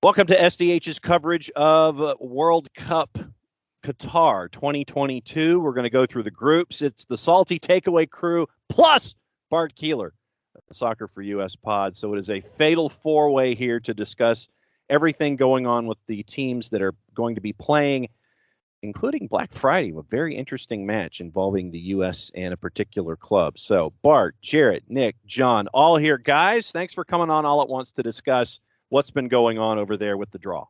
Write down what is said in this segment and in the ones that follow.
Welcome to SDH's coverage of World Cup Qatar 2022. We're going to go through the groups. It's the Salty Takeaway crew plus Bart Keeler, Soccer for US pod. So it is a fatal four-way here to discuss everything going on with the teams that are going to be playing, including Black Friday, a very interesting match involving the U.S. and a particular club. So Bart, Jarrett, Nick, John, all here. Guys, thanks for coming on all at once to discuss what's been going on over there with the draw.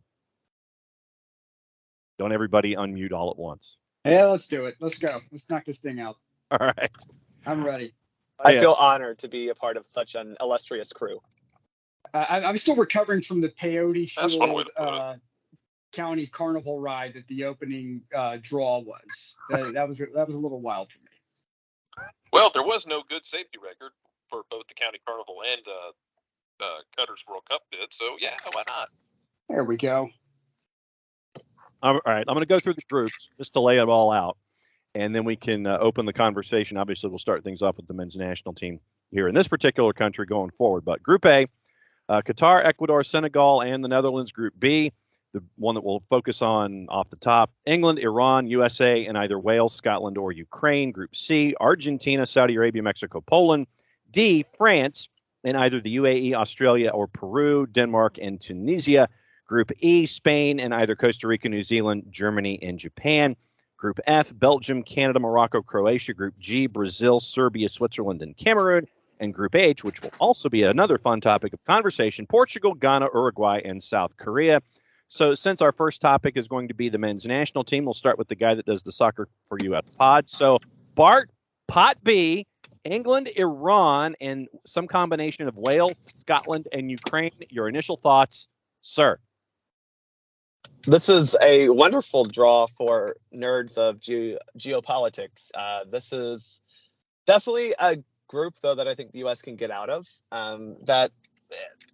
Don't everybody unmute all at once. Yeah, let's do it. Let's go. Let's knock this thing out. All right. I'm ready. I feel honored to be a part of such an illustrious crew. I'm still recovering from the peyote fueled county carnival ride that the opening draw was. That was a little wild for me. Well, there was no good safety record for both the county carnival and Qatar's World Cup bid, so yeah, why not? There we go. All right, I'm going to go through the groups just to lay it all out, and then we can open the conversation. Obviously, we'll start things off with the men's national team here in this particular country going forward. But Group A, Qatar, Ecuador, Senegal, and the Netherlands. Group B, the one that we'll focus on off the top, England, Iran, USA, and either Wales, Scotland, or Ukraine. Group C, Argentina, Saudi Arabia, Mexico, Poland. D, France, and either the UAE, Australia, or Peru, Denmark, and Tunisia. Group E, Spain, and either Costa Rica, New Zealand, Germany, and Japan. Group F, Belgium, Canada, Morocco, Croatia. Group G, Brazil, Serbia, Switzerland, and Cameroon. And Group H, which will also be another fun topic of conversation, Portugal, Ghana, Uruguay, and South Korea. So since our first topic is going to be the men's national team, we'll start with the guy that does the Soccer for You at pod. So Bart, Pot B, England, Iran, and some combination of Wales, Scotland, and Ukraine. Your initial thoughts, sir? This is a wonderful draw for nerds of geopolitics. This is definitely a group, though, that I think the U.S. can get out of. That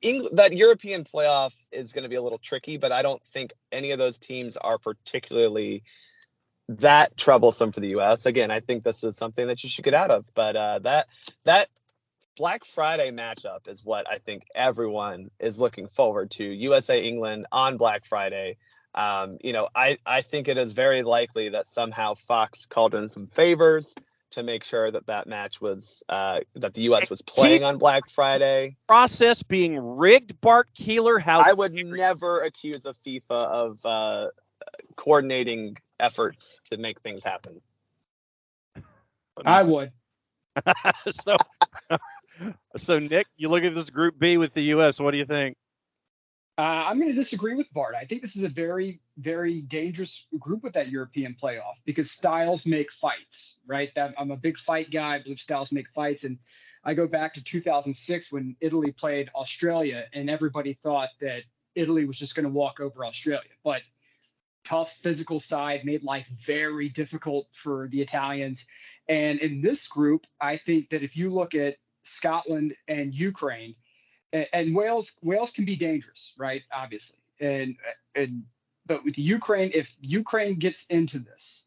European playoff is going to be a little tricky, but I don't think any of those teams are particularly that troublesome for the U.S. Again, I think this is something that you should get out of. But that Black Friday matchup is what I think everyone is looking forward to. USA England on Black Friday. I think it is very likely that somehow Fox called in some favors to make sure that match was that the U.S. was playing on Black Friday. Process being rigged, Bart Keeler. How I would never accuse a FIFA of coordinating efforts to make things happen. I would. So Nick, you look at this Group B with the U.S. What do you think? I'm going to disagree with Bart. I think this is a very, very dangerous group with that European playoff because styles make fights, right? I'm a big fight guy. I believe styles make fights. And I go back to 2006 when Italy played Australia, and everybody thought that Italy was just going to walk over Australia. But tough physical side made life very difficult for the Italians. And in this group, I think that if you look at Scotland and Ukraine, and Wales can be dangerous, right? Obviously, but with Ukraine, if Ukraine gets into this,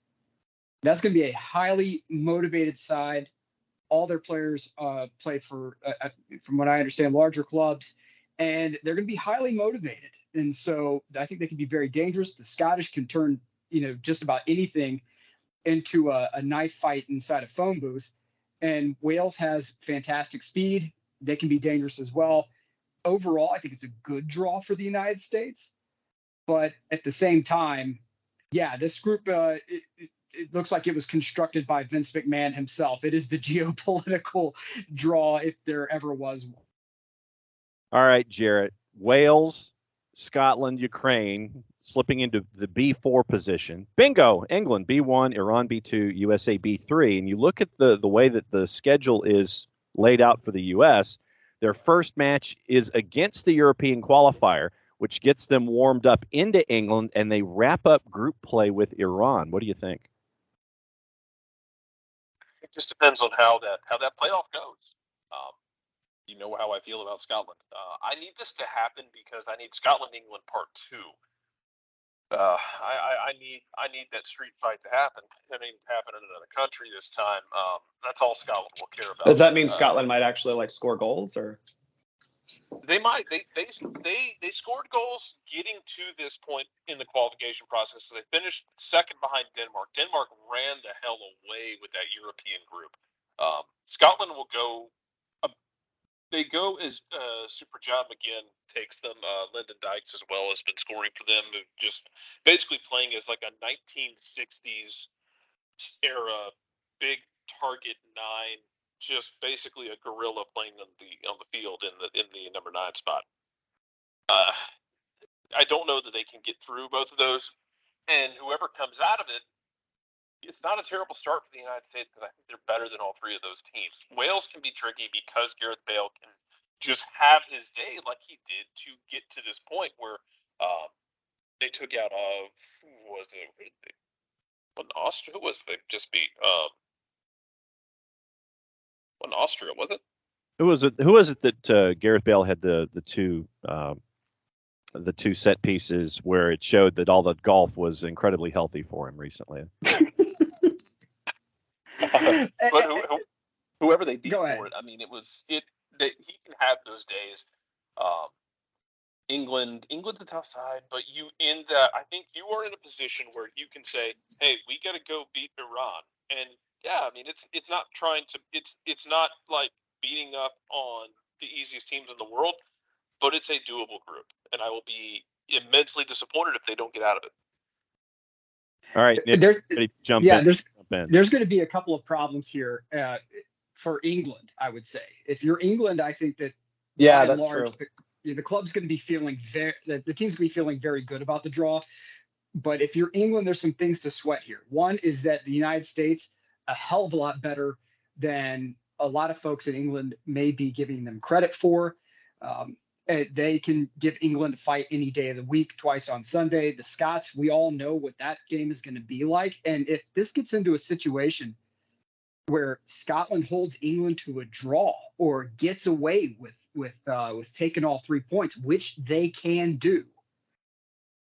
that's going to be a highly motivated side. All their players play for, from what I understand, larger clubs, and they're going to be highly motivated. And so I think they can be very dangerous. The Scottish can turn, just about anything into a knife fight inside a phone booth, and Wales has fantastic speed. They can be dangerous as well. Overall, I think it's a good draw for the United States. But at the same time, yeah, this group, it looks like it was constructed by Vince McMahon himself. It is the geopolitical draw if there ever was one. All right, Jarrett. Wales, Scotland, Ukraine, slipping into the B4 position. Bingo! England, B1, Iran, B2, USA, B3. And you look at the way that the schedule is laid out for the U.S., their first match is against the European qualifier, which gets them warmed up into England, and they wrap up group play with Iran. What do you think? It just depends on how that playoff goes. You know how I feel about Scotland. I need this to happen because I need Scotland-England Part 2. I need that street fight to happen. It ain't happening in another country this time. That's all Scotland will care about. Does that mean Scotland might actually score goals, or? They might. They scored goals getting to this point in the qualification process. So they finished second behind Denmark. Denmark ran the hell away with that European group. Scotland will go. They go as Super John McGinn takes them. Lyndon Dykes as well has been scoring for them. Just basically playing as like a 1960s era big target nine. Just basically a gorilla playing on the field in the number 9 spot. I don't know that they can get through both of those, and whoever comes out of it, it's not a terrible start for the United States because I think they're better than all three of those teams. Wales can be tricky because Gareth Bale can just have his day like he did to get to this point where they took out who was it? What Austria was they just beat? What Austria was it? Who was it that Gareth Bale had the two set pieces where it showed that all the golf was incredibly healthy for him recently? But whoever they beat for it, I mean, he can have those days. England's a tough side, but I think you are in a position where you can say, hey, we got to go beat Iran. And yeah, I mean, it's not like beating up on the easiest teams in the world, but it's a doable group, and I will be immensely disappointed if they don't get out of it. All right, Nick, there's going to be a couple of problems here for England. I would say, if you're England, I think that that's true. The club's going to be feeling the team's going to be feeling very good about the draw. But if you're England, there's some things to sweat here. One is that the United States, a hell of a lot better than a lot of folks in England may be giving them credit for. They can give England a fight any day of the week, twice on Sunday. The Scots, we all know what that game is going to be like. And if this gets into a situation where Scotland holds England to a draw or gets away with taking all 3 points, which they can do,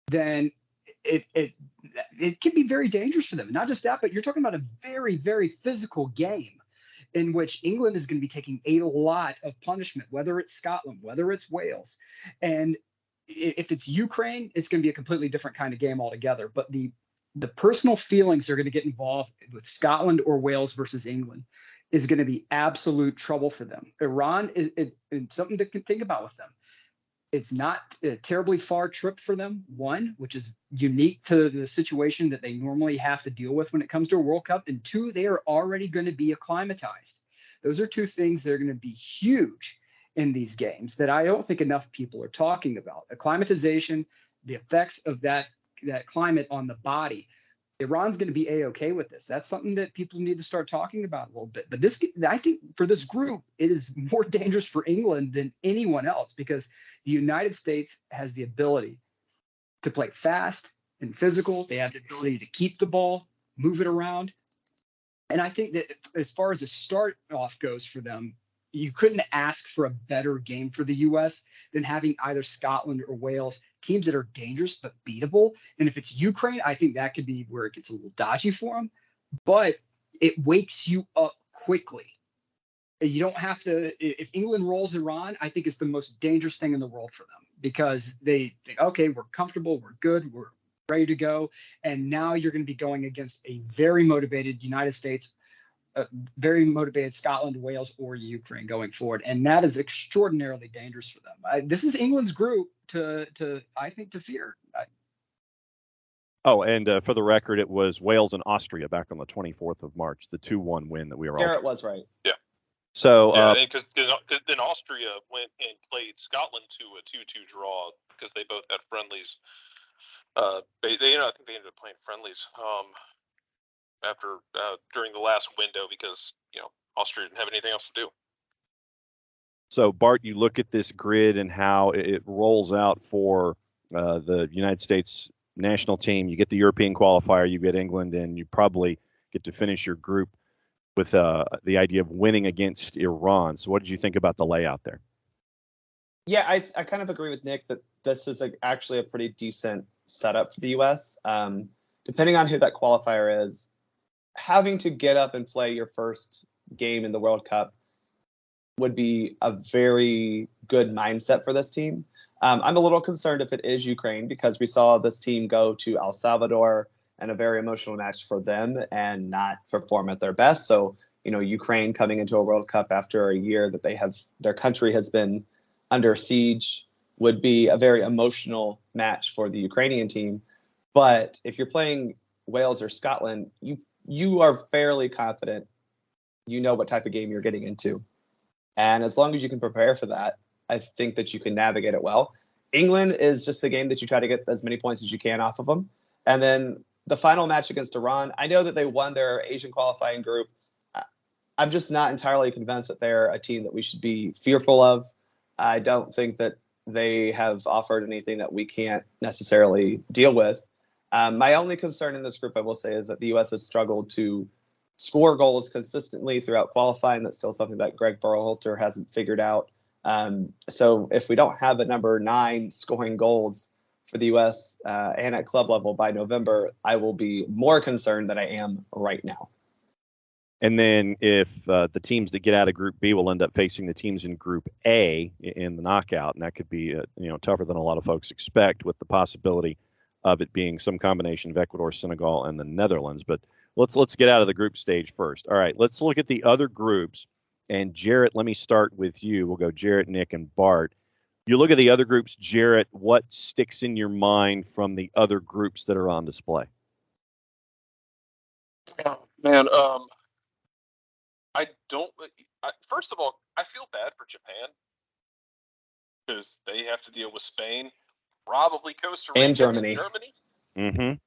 then it can be very dangerous for them. Not just that, but you're talking about a very, very physical game in which England is going to be taking a lot of punishment, whether it's Scotland, whether it's Wales. And if it's Ukraine, it's going to be a completely different kind of game altogether. But the personal feelings are going to get involved with Scotland or Wales versus England is going to be absolute trouble for them. Iran is something to think about with them. It's not a terribly far trip for them, one, which is unique to the situation that they normally have to deal with when it comes to a World Cup. And two, they are already going to be acclimatized. Those are two things that are going to be huge in these games that I don't think enough people are talking about. Acclimatization, the effects of that climate on the body. Iran's going to be A-okay with this. That's something that people need to start talking about a little bit. But I think for this group, it is more dangerous for England than anyone else because the United States has the ability to play fast and physical. They have the ability to keep the ball, move it around. And I think that as far as the start off goes for them, you couldn't ask for a better game for the U.S. than having either Scotland or Wales, teams that are dangerous but beatable. And if it's Ukraine, I think that could be where it gets a little dodgy for them. But it wakes you up quickly. You don't have to. If England rolls Iran, I think it's the most dangerous thing in the world for them because they think, okay, we're comfortable, we're good, we're ready to go. And now you're going to be going against a very motivated United States, very motivated Scotland, Wales, or Ukraine going forward, and that is extraordinarily dangerous for them. This is England's group to fear. And for the record, it was Wales and Austria back on the 24th of March, the 2-1 win that we were all. Jarrett was right. Yeah. So because then Austria went and played Scotland to a 2-2 draw because they both had friendlies. I think they ended up playing friendlies. After during the last window because Austria didn't have anything else to do. So Bart, you look at this grid and how it rolls out for the United States national team. You get the European qualifier, you get England, and you probably get to finish your group with the idea of winning against Iran. So what did you think about the layout there? Yeah, I kind of agree with Nick that this is actually a pretty decent setup for the U.S. Depending on who that qualifier is, having to get up and play your first game in the World Cup would be a very good mindset for this team. I'm a little concerned if it is Ukraine, because we saw this team go to El Salvador and a very emotional match for them and not perform at their best. So, Ukraine coming into a World Cup after a year that their country has been under siege would be a very emotional match for the Ukrainian team. But if you're playing Wales or Scotland, you are fairly confident you know what type of game you're getting into. And as long as you can prepare for that, I think that you can navigate it well. England is just a game that you try to get as many points as you can off of them. And then the final match against Iran, I know that they won their Asian qualifying group. I'm just not entirely convinced that they're a team that we should be fearful of. I don't think that they have offered anything that we can't necessarily deal with. My only concern in this group, I will say, is that the U.S. has struggled to score goals consistently throughout qualifying. That's still something that Greg Berhalter hasn't figured out. So if we don't have a number 9 scoring goals for the U.S. And at club level by November, I will be more concerned than I am right now. And then if the teams that get out of Group B will end up facing the teams in Group A in the knockout, and that could be tougher than a lot of folks expect, with the possibility of it being some combination of Ecuador, Senegal, and the Netherlands. But let's get out of the group stage first. All right, let's look at the other groups. And Jarrett, let me start with you. We'll go Jarrett, Nick, and Bart. You look at the other groups, Jarrett, what sticks in your mind from the other groups that are on display? Oh, man, first of all, I feel bad for Japan because they have to deal with Spain, probably Costa Rica, and Germany. Mm-hmm.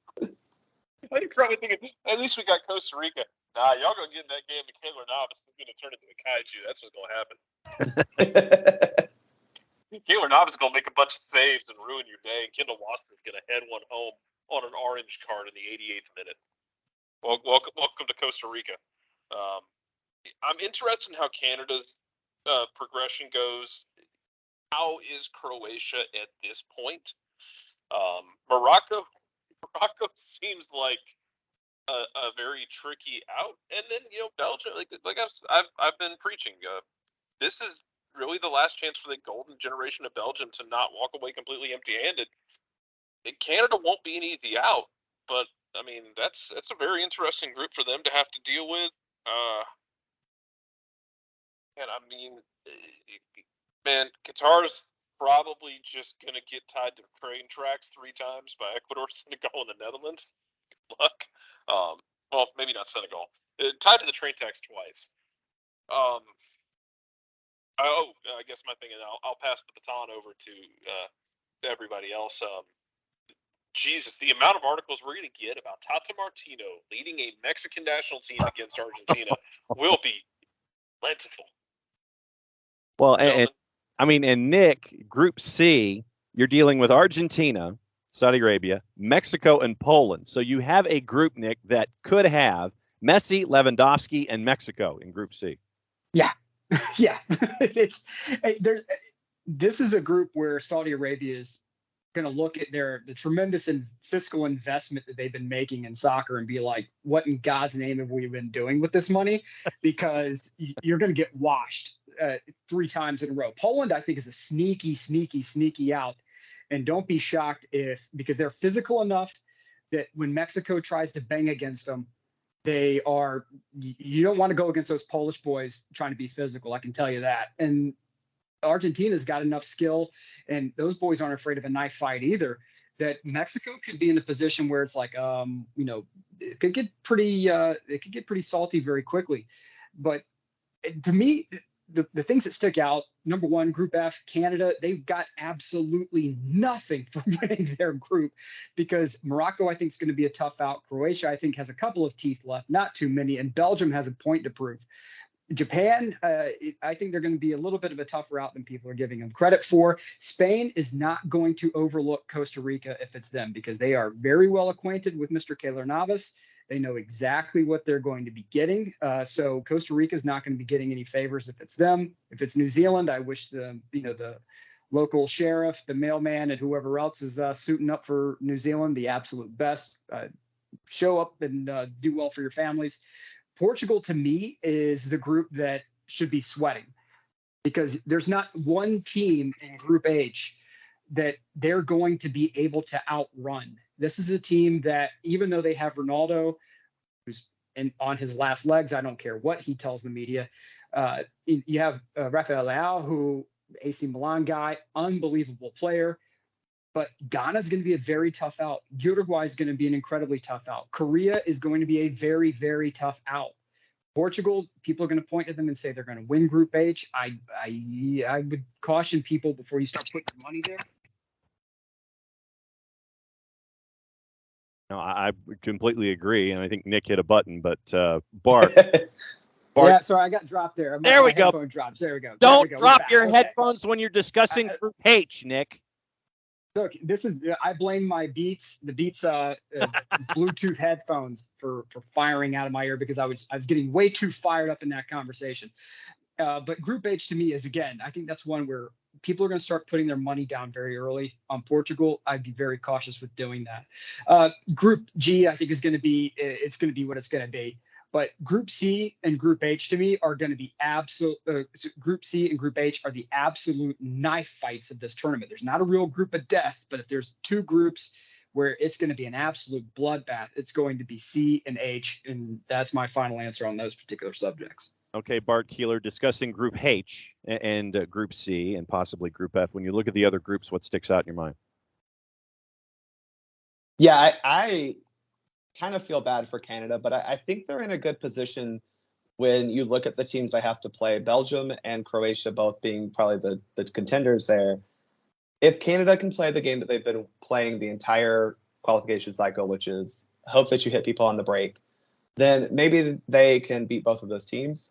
You're probably thinking, at least we got Costa Rica. Nah, y'all gonna get in that game, and Keylor Navas is gonna turn into a kaiju. That's what's gonna happen. Keylor Navas is gonna make a bunch of saves and ruin your day, and Kendall Waston's gonna head one home on an orange card in the 88th minute. Welcome to Costa Rica. I'm interested in how Canada's progression goes. How is Croatia at this point? Morocco seems like a very tricky out, and then Belgium. Like I've been preaching. This is really the last chance for the golden generation of Belgium to not walk away completely empty-handed. Canada won't be an easy out, but I mean that's a very interesting group for them to have to deal with. And I mean, man, Qatar's probably just gonna get tied to train tracks 3 times by Ecuador, Senegal, and the Netherlands. Good luck. Well, maybe not Senegal. Tied to the train tracks twice. I guess my thing is I'll pass the baton over to everybody else. Jesus, the amount of articles we're going to get about Tata Martino leading a Mexican national team against Argentina will be plentiful. Well, and Nick, Group C, you're dealing with Argentina, Saudi Arabia, Mexico, and Poland. So you have a group, Nick, that could have Messi, Lewandowski, and Mexico in Group C. Yeah. Yeah. This is a group where Saudi Arabia is going to look at the tremendous fiscal investment that they've been making in soccer and be like, what in God's name have we been doing with this money? Because you're going to get washed 3 times in a row. Poland, I think, is a sneaky out. And don't be shocked because they're physical enough that when Mexico tries to bang against them, you don't want to go against those Polish boys trying to be physical. I can tell you that. And Argentina's got enough skill, and those boys aren't afraid of a knife fight either, that Mexico could be in a position where it's like, it could get pretty salty very quickly. But to me, the things that stick out, number one, Group F, Canada, they've got absolutely nothing for winning their group, because Morocco, I think, is going to be a tough out. Croatia, I think, has a couple of teeth left, not too many, and Belgium has a point to prove. Japan, I think they're going to be a little bit of a tougher out than people are giving them credit for. Spain is not going to overlook Costa Rica if it's them, because they are very well acquainted with Mr. Keylor Navas. They know exactly what they're going to be getting. So Costa Rica is not going to be getting any favors if it's them. If it's New Zealand, I wish the local sheriff, the mailman, and whoever else is suiting up for New Zealand the absolute best. Show up and do well for your families. Portugal, to me, is the group that should be sweating. because there's not one team in Group H that they're going to be able to outrun. This is a team that, even though they have Ronaldo, who's on his last legs, I don't care what he tells the media. You have Rafael Leao, who AC Milan guy, unbelievable player. But Ghana is going to be a very tough out. Uruguay is going to be an incredibly tough out. Korea is going to be a very, very tough out. Portugal, people are going to point at them and say they're going to win Group H. I would caution people before you start putting your money there. No, I completely agree, and I think Nick hit a button. But Bart, Yeah, sorry, I got dropped there. There we go. Drops. There we go. Don't drop your headphones when you're discussing Group H, Nick. Look, I blame my Beats Bluetooth headphones for firing out of my ear, because I was getting way too fired up in that conversation. But Group H to me is, again, I think that's one where people are going to start putting their money down very early on Portugal. I'd be very cautious with doing that. Group G, I think, is going to be what it's going to be. But Group C and Group H to me are going to be Group C and Group H are the absolute knife fights of this tournament. There's not a real group of death, but if there's two groups where it's going to be an absolute bloodbath, it's going to be C and H, and that's my final answer on those particular subjects. Okay, Bart Keeler, discussing Group H and Group C and possibly Group F. When you look at the other groups, what sticks out in your mind? Yeah, I kind of feel bad for Canada, but I think they're in a good position when you look at the teams I have to play. Belgium and Croatia both being probably the contenders there. If Canada can play the game that they've been playing the entire qualification cycle, which is hope that you hit people on the break, then maybe they can beat both of those teams.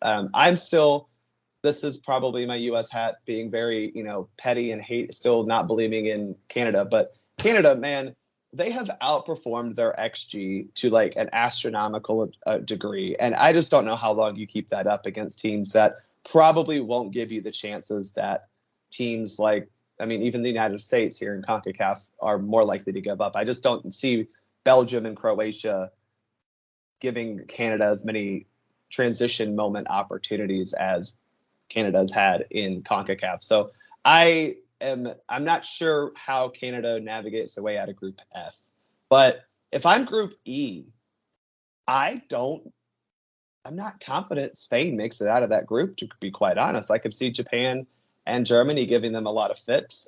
This is probably my U.S. hat being very, petty and still not believing in Canada. But Canada, man, they have outperformed their XG to like an astronomical degree. And I just don't know how long you keep that up against teams that probably won't give you the chances that teams like, even the United States here in CONCACAF are more likely to give up. I just don't see Belgium and Croatia giving Canada as many transition moment opportunities as Canada's had in CONCACAF. So I'm not sure how Canada navigates their way out of Group F. But if I'm Group E, I'm not confident Spain makes it out of that group, to be quite honest. I could see Japan and Germany giving them a lot of fits.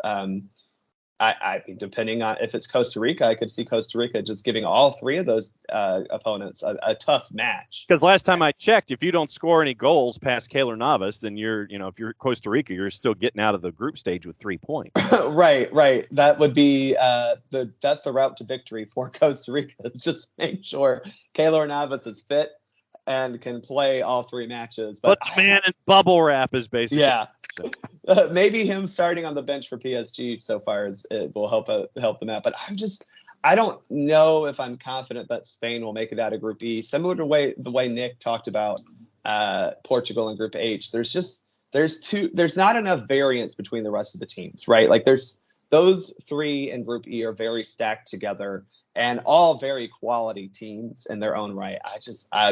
I depending on if it's Costa Rica, I could see Costa Rica just giving all three of those opponents a tough match. Because last time I checked, if you don't score any goals past Keylor Navas, then if you're Costa Rica, you're still getting out of the group stage with 3 points. Right. That would be that's the route to victory for Costa Rica. Just make sure Keylor Navas is fit and can play all 3 matches. But man in bubble wrap is basically. Yeah. Maybe him starting on the bench for PSG so far it will help them out. But I don't know if I'm confident that Spain will make it out of Group E. Similar to the way Nick talked about Portugal in Group H. There's not enough variance between the rest of the teams, right? Like those 3 in Group E are very stacked together and all very quality teams in their own right.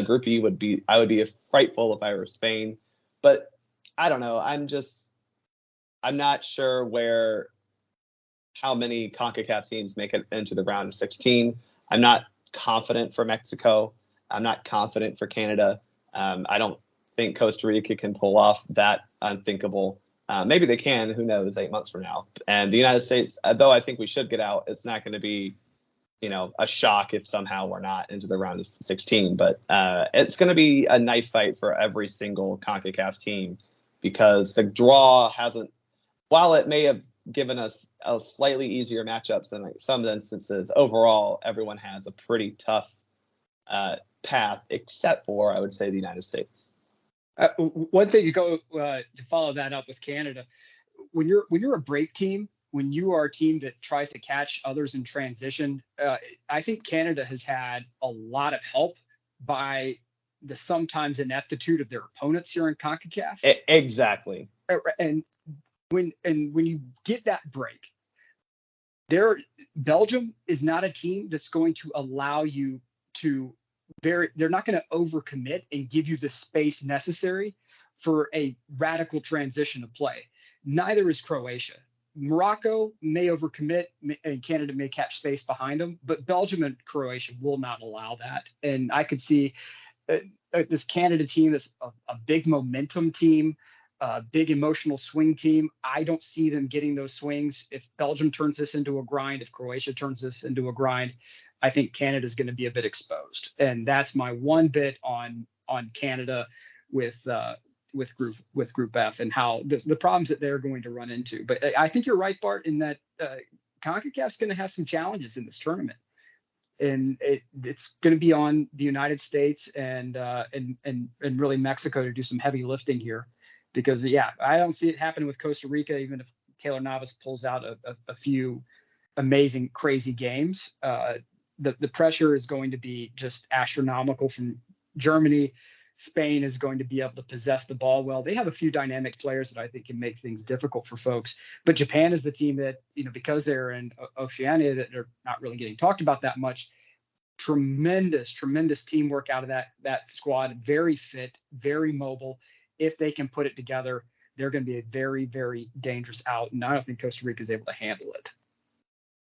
Group E I would be frightful if I were Spain, but I don't know. I'm not sure how many CONCACAF teams make it into the round of 16. I'm not confident for Mexico. I'm not confident for Canada. I don't think Costa Rica can pull off that unthinkable. Maybe they can. Who knows? 8 months from now. And the United States, though I think we should get out, it's not going to be, a shock if somehow we're not into the round of 16. But it's going to be a knife fight for every single CONCACAF team, because the draw hasn't, while it may have given us a slightly easier matchups in some instances, overall, everyone has a pretty tough path, except for, I would say, the United States. One thing to follow that up with Canada, when you're a break team, when you are a team that tries to catch others in transition, I think Canada has had a lot of help by the sometimes ineptitude of their opponents here in CONCACAF. Exactly. And when you get that break, Belgium is not a team that's going to allow you to they're not going to overcommit and give you the space necessary for a radical transition of play. Neither is Croatia. Morocco may overcommit and Canada may catch space behind them, but Belgium and Croatia will not allow that. And I could see this Canada team that's a big momentum team, a big emotional swing team. I don't see them getting those swings. If Belgium turns this into a grind, if Croatia turns this into a grind, I think Canada is going to be a bit exposed. And that's my one bit on Canada with Group F and how the problems that they're going to run into. But I think you're right, Bart, in that CONCACAF's going to have some challenges in this tournament. And it's going to be on the United States and really Mexico to do some heavy lifting here, because I don't see it happening with Costa Rica, even if Keylor Navas pulls out a few amazing, crazy games. The pressure is going to be just astronomical from Germany. Spain is going to be able to possess the ball well. They have a few dynamic players that I think can make things difficult for folks. But Japan is the team that, because they're in Oceania, that they're not really getting talked about that much. Tremendous teamwork out of that squad. Very fit, very mobile. If they can put it together, they're going to be a very, very dangerous out. And I don't think Costa Rica is able to handle it.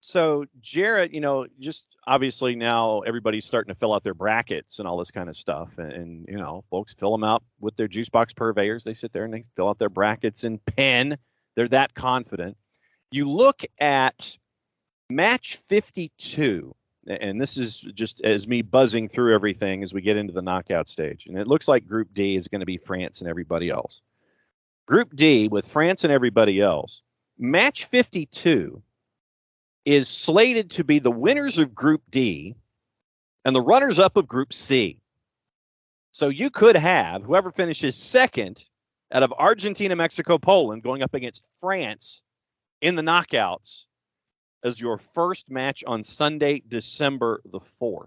So, Jarrett, just obviously now everybody's starting to fill out their brackets and all this kind of stuff. And folks fill them out with their juice box purveyors. They sit there and they fill out their brackets in pen. They're that confident. You look at match 52, and this is just as me buzzing through everything as we get into the knockout stage. And it looks like Group D is going to be France and everybody else. Group D with France and everybody else. Match 52 is slated to be the winners of Group D and the runners-up of Group C. So you could have whoever finishes second out of Argentina, Mexico, Poland going up against France in the knockouts as your first match on Sunday, December the 4th.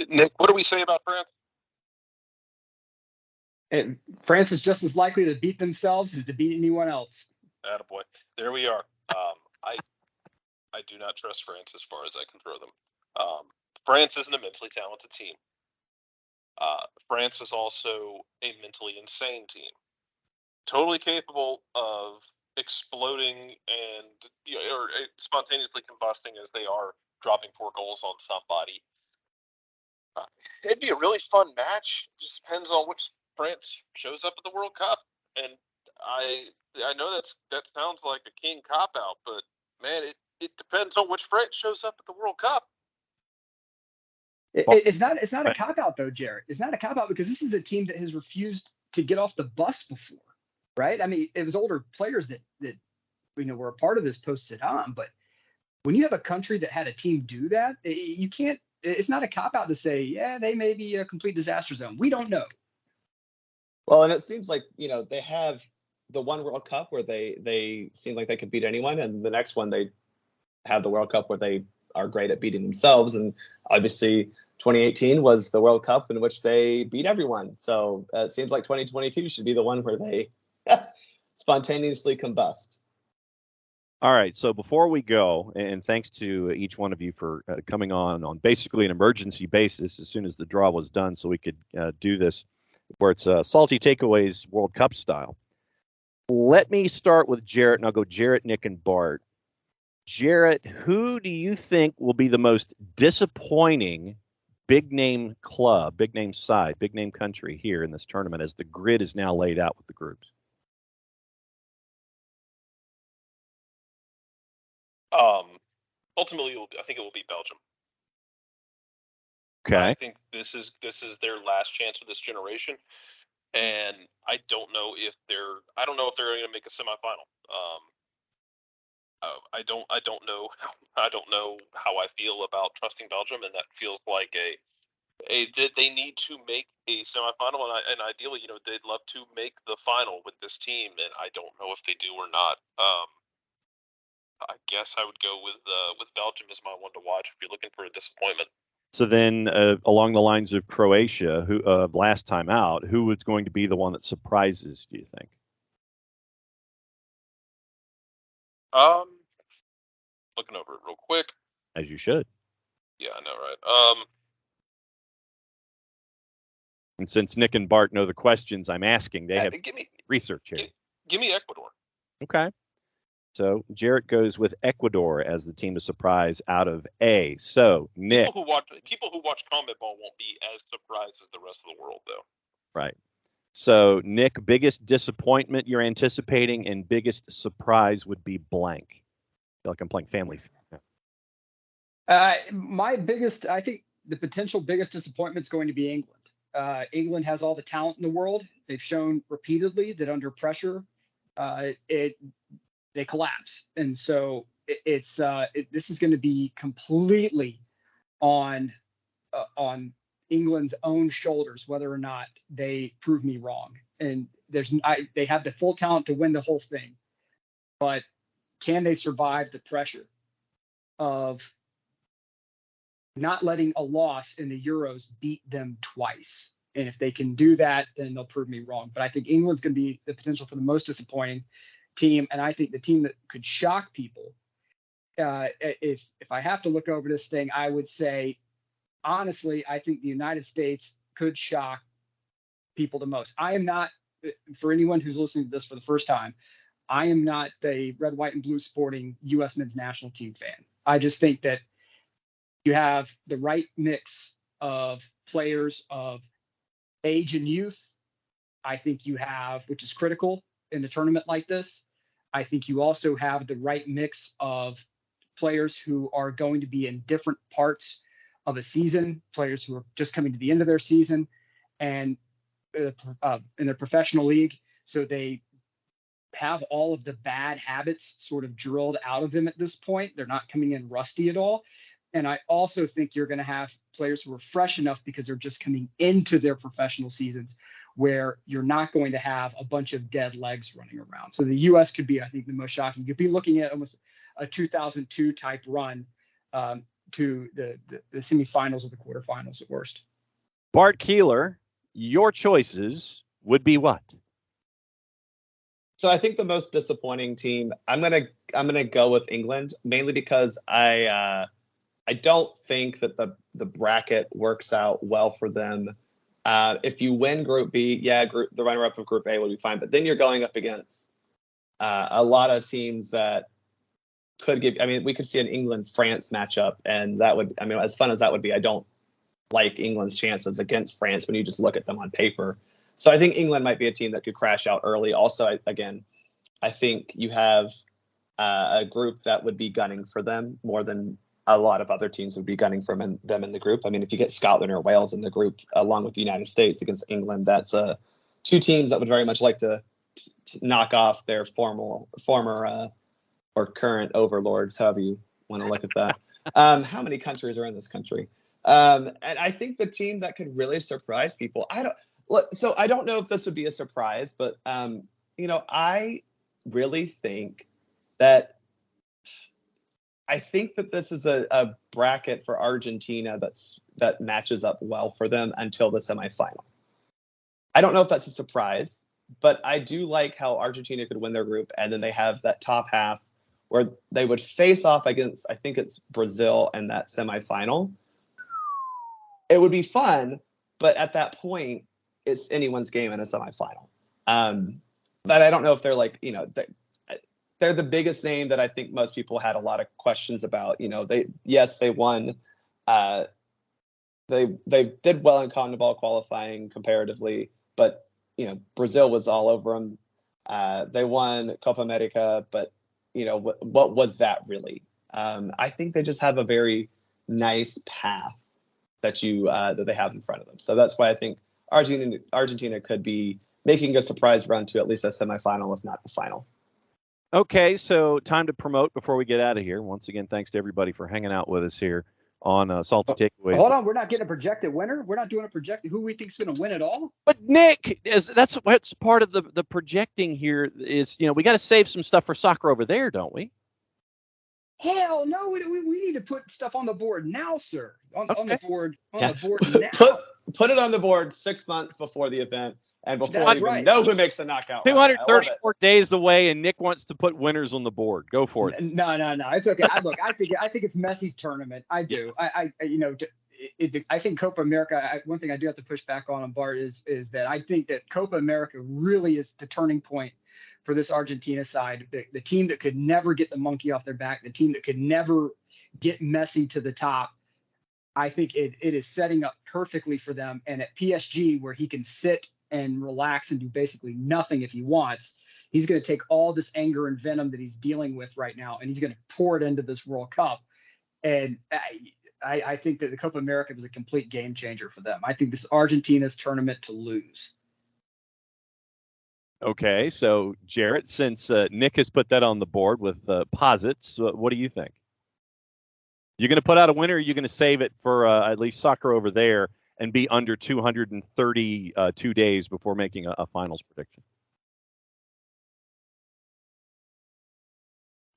Nick, what do we say about France? And France is just as likely to beat themselves as to beat anyone else. Attaboy. There we are. I do not trust France as far as I can throw them. France is an immensely talented team. France is also a mentally insane team. Totally capable of exploding and or spontaneously combusting as they are dropping 4 goals on somebody. It'd be a really fun match. It just depends on which France shows up at the World Cup. And I know that sounds like a king cop-out, but, man, it depends on which France shows up at the World Cup. It's not a cop-out, though, Jarrett. It's not a cop-out because this is a team that has refused to get off the bus before, right? I mean, it was older players that were a part of this post-Saddam, but when you have a country that had a team do that, you can't – it's not a cop-out to say, yeah, they may be a complete disaster zone. We don't know. Well, and it seems like, they have the one World Cup where they seem like they could beat anyone, and the next one they have the World Cup where they are great at beating themselves. And obviously 2018 was the World Cup in which they beat everyone. So it seems like 2022 should be the one where they spontaneously combust. All right. So before we go, and thanks to each one of you for coming on basically an emergency basis as soon as the draw was done so we could do this where it's Salty Takeaways World Cup style. Let me start with Jarrett, and I'll go Jarrett, Nick, and Bart. Jarrett, who do you think will be the most disappointing big-name club, big-name side, big-name country here in this tournament as the grid is now laid out with the groups? Ultimately, I think it will be Belgium. Okay. I think this is their last chance with this generation, and I don't know if they're going to make a semifinal. I don't know how I feel about trusting Belgium, and that feels like they need to make a semifinal, and ideally, they'd love to make the final with this team, and I don't know if they do or not. I guess I would go with Belgium as my one to watch if you're looking for a disappointment. So then, along the lines of Croatia, who last time out, who was going to be the one that surprises? Do you think? Looking over it real quick. As you should. Yeah, I know, right? And since Nick and Bart know the questions I'm asking, they have give me research here. give me Ecuador. Okay. So Jarrett goes with Ecuador as the team to surprise out of A. So Nick. People who watch CONMEBOL won't be as surprised as the rest of the world, though. Right. So Nick, biggest disappointment you're anticipating and biggest surprise would be blank. I feel like I'm playing Family. My biggest, I think the potential biggest disappointment is going to be England. England has all the talent in the world. They've shown repeatedly that under pressure, they collapse. And so this is going to be completely on England's own shoulders, whether or not they prove me wrong. And they have the full talent to win the whole thing, but can they survive the pressure of not letting a loss in the Euros beat them twice? And if they can do that, then they'll prove me wrong. But I think England's going to be the potential for the most disappointing team. And I think the team that could shock people, if I have to look over this thing, I would say, honestly, I think the United States could shock people the most. I am not, for anyone who's listening to this for the first time, I am not a red, white, and blue sporting U.S. men's national team fan. I just think that you have the right mix of players of age and youth. I think you have, which is critical in a tournament like this. I think you also have the right mix of players who are going to be in different parts of a season, players who are just coming to the end of their season and in their professional league. So they have all of the bad habits sort of drilled out of them at this point. They're not coming in rusty at all. And I also think you're going to have players who are fresh enough because they're just coming into their professional seasons where you're not going to have a bunch of dead legs running around. So the U.S. could be, I think, the most shocking. You'd be looking at almost a 2002 type run to the semifinals or the quarterfinals at worst. Bart Keeler, your choices would be what? So I think the most disappointing team, I'm gonna go with England, mainly because I don't think that the bracket works out well for them. If you win Group B, the runner-up of Group A will be fine, but then you're going up against a lot of teams that could give. I mean, we could see an England-France matchup, and that would, I mean, as fun as that would be, I don't like England's chances against France when you just look at them on paper. So I think England might be a team that could crash out early. Also, I think you have a group that would be gunning for them more than a lot of other teams would be gunning for them in the group. I mean, if you get Scotland or Wales in the group along with the United States against England, that's two teams that would very much like to knock off their former or current overlords, however you want to look at that. How many countries are in this country? And I think the team that could really surprise people, I don't know if this would be a surprise, but I really think that this is a bracket for Argentina that matches up well for them until the semifinal. I don't know if that's a surprise, but I do like how Argentina could win their group, and then they have that top half where they would face off against, I think it's Brazil in that semifinal. It would be fun, but at that point, it's anyone's game in a semifinal. But I don't know if they're they're the biggest name that I think most people had a lot of questions about. They won. They did well in CONMEBOL qualifying comparatively, but Brazil was all over them. They won Copa America, but what was that really? I think they just have a very nice path that they have in front of them. So that's why I think Argentina could be making a surprise run to at least a semifinal, if not the final. Okay, so time to promote before we get out of here. Once again, thanks to everybody for hanging out with us here on Salty Takeaways. Hold on, we're not getting a projected winner. We're not doing a projected who we think's going to win it all. But Nick, that's what's part of the projecting here is, we got to save some stuff for soccer over there, don't we? Hell no, we need to put stuff on the board now, sir. On the board now. Put it on the board 6 months before the event and before we even know who makes a knockout. 234 days away, and Nick wants to put winners on the board. Go for it. No, it's okay. I think it's Messi's tournament. I do. I think Copa America. One thing I do have to push back on Bart is that I think that Copa America really is the turning point for this Argentina side. The team that could never get the monkey off their back, the team that could never get Messi to the top. I think it is setting up perfectly for them. And at PSG, where he can sit and relax and do basically nothing if he wants, he's going to take all this anger and venom that he's dealing with right now, and he's going to pour it into this World Cup. And I think that the Copa America was a complete game changer for them. I think this is Argentina's tournament to lose. Okay, so Jarrett, since Nick has put that on the board with posits, what do you think? You're going to put out a winner, or are you going to save it for at least soccer over there and be under 232 days before making a finals prediction?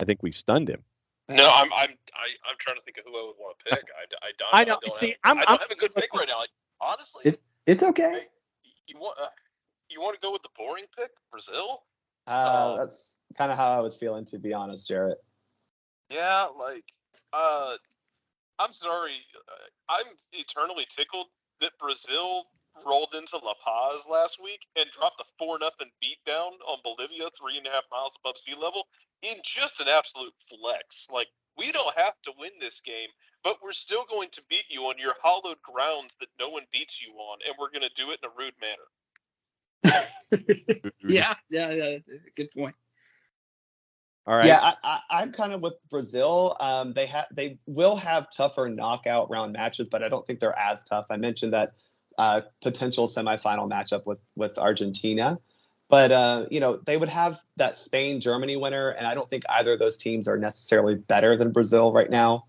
I think we've stunned him. No, I'm trying to think of who I would want to pick. I don't have a good pick right now. Like, honestly, it's okay. You want to go with the boring pick, Brazil? That's kind of how I was feeling, to be honest, Jarrett. Yeah, like, I'm sorry. I'm eternally tickled that Brazil rolled into La Paz last week and dropped a 4-0 beatdown on Bolivia, 3.5 miles above sea level, in just an absolute flex. Like, we don't have to win this game, but we're still going to beat you on your hallowed grounds that no one beats you on, and we're going to do it in a rude manner. Yeah, good point. All right. Yeah, I'm kind of with Brazil. They will have tougher knockout round matches, but I don't think they're as tough. I mentioned that potential semifinal matchup with Argentina, but they would have that Spain-Germany winner, and I don't think either of those teams are necessarily better than Brazil right now.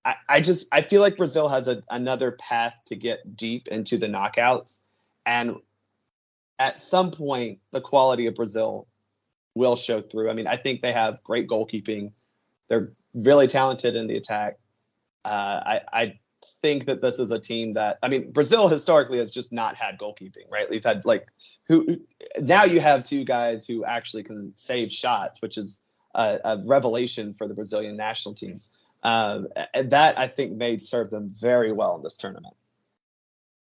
I feel like Brazil has another path to get deep into the knockouts, and at some point the quality of Brazil will show through. I mean, I think they have great goalkeeping. They're really talented in the attack. I think that this is a team that, I mean, Brazil historically has just not had goalkeeping, right? We've had now you have two guys who actually can save shots, which is a revelation for the Brazilian national team. And that, I think, may serve them very well in this tournament.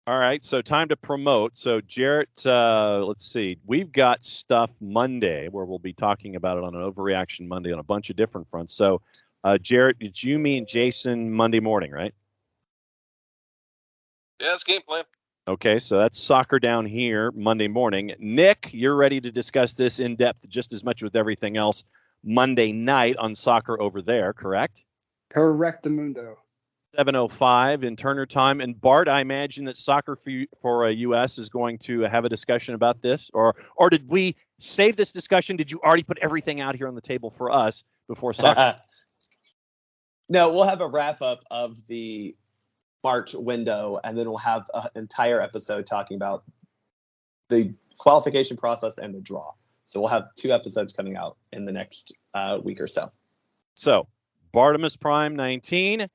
All right, so time to promote. So, Jarrett, let's see. We've got stuff Monday where we'll be talking about it on an Overreaction Monday on a bunch of different fronts. So, Jarrett, it's you, me, and Jason Monday morning, right? Yeah, it's game plan. Okay, so that's soccer down here Monday morning. Nick, you're ready to discuss this in depth just as much with everything else Monday night on soccer over there, correct? Correctamundo. 7:05 in Turner time. And Bart, I imagine that soccer for U.S. is going to have a discussion about this, or did we save this discussion? Did you already put everything out here on the table for us before soccer? No, we'll have a wrap up of the March window, and then we'll have an entire episode talking about the qualification process and the draw. So we'll have 2 episodes coming out in the next week or so. So Bartimus Prime 19.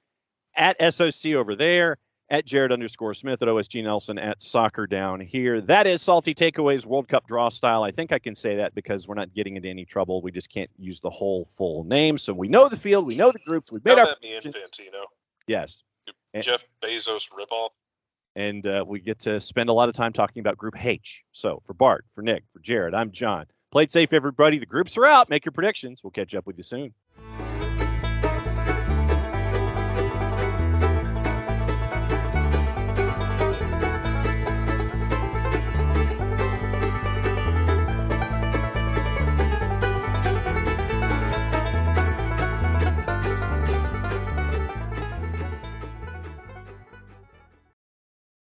At SOC over there, at Jarrett_Smith, at OSG Nelson, at Soccer down here. That is Salty Takeaways World Cup draw style. I think I can say that because we're not getting into any trouble. We just can't use the whole full name. So we know the field, we know the groups, we've made our predictions. Yes. Jeff Bezos ripoff. And we get to spend a lot of time talking about Group H. So for Bart, for Nick, for Jarrett, I'm John. Play it safe, everybody. The groups are out. Make your predictions. We'll catch up with you soon.